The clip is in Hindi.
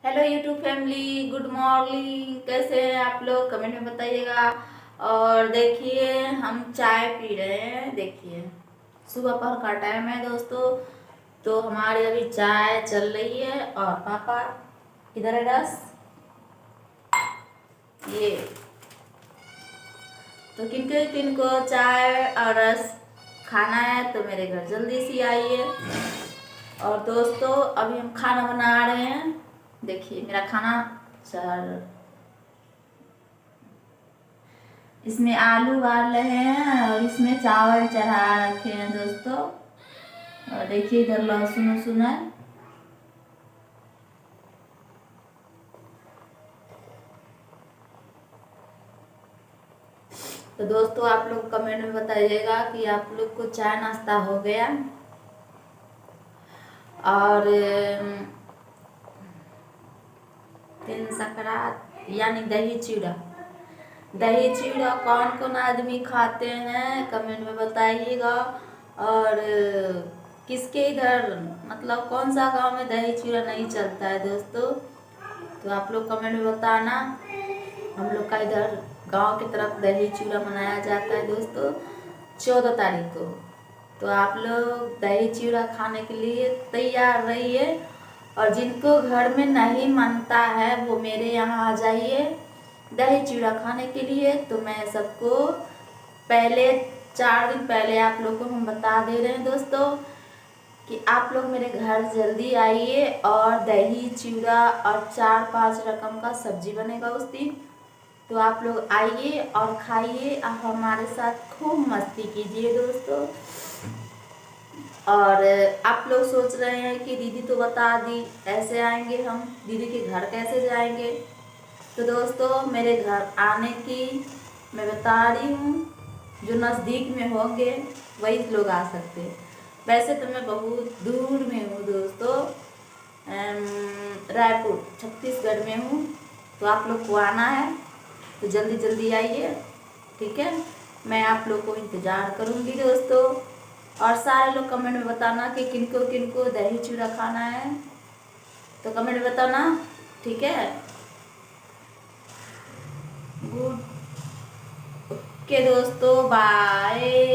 Hello YouTube family, good morning. कैसे हैं आप लोग? कमेंट में बताइएगा। और देखिए, हम चाय पी रहे हैं। देखिए, सुबह पहर का टाइम है दोस्तों। तो हमारी अभी चाय चल रही है। और पापा इधर है रस। ये तो किनको किनको चाय और रस खाना है तो मेरे घर जल्दी से आइए। और दोस्तों, अभी हम खाना बना रहे हैं। देखिए मेरा खाना सर, इसमें आलू उबाल रहे हैं और इसमें चावल चढ़ा रखे हैं दोस्तों। और देखिए इधर लहसुन वसुन है। तो दोस्तों, आप लोग कमेंट में बताइएगा कि आप लोग को चाय नाश्ता हो गया। और तिल संक्रांत यानी दही चूड़ा। दही चूड़ा कौन कौन आदमी खाते हैं कमेंट में बताइएगा। और किसके इधर, मतलब कौन सा गांव में दही चूड़ा नहीं चलता है दोस्तों, तो आप लोग कमेंट में बताना। हम लोग का इधर गांव की तरफ दही चूड़ा मनाया जाता है दोस्तों, 14 तारीख को। तो आप लोग दही चूड़ा खाने के लिए तैयार रहिए। और जिनको घर में नहीं मनता है वो मेरे यहाँ आ जाइए दही चूड़ा खाने के लिए। तो मैं सबको पहले 4 दिन पहले आप लोग को हम बता दे रहे हैं दोस्तों कि आप लोग मेरे घर जल्दी आइए। और दही चूड़ा और 4-5 रकम का सब्जी बनेगा उस दिन। तो आप लोग आइए और खाइए और हमारे साथ खूब मस्ती कीजिए दोस्तों। और आप लोग सोच रहे हैं कि दीदी तो बता दी, ऐसे आएंगे हम, दीदी के घर कैसे जाएंगे? तो दोस्तों, मेरे घर आने की मैं बता रही हूँ, जो नज़दीक में होंगे वही लोग आ सकते हैं। वैसे तो मैं बहुत दूर में हूँ दोस्तों, रायपुर छत्तीसगढ़ में हूँ। तो आप लोग को आना है तो जल्दी जल्दी आइए, ठीक है? मैं आप लोग को इंतज़ार करूँगी दोस्तों। और सारे लोग कमेंट में बताना कि किनको किनको दही चूड़ा खाना है, तो कमेंट में बताना, ठीक है? गुड, ओके दोस्तों, बाय।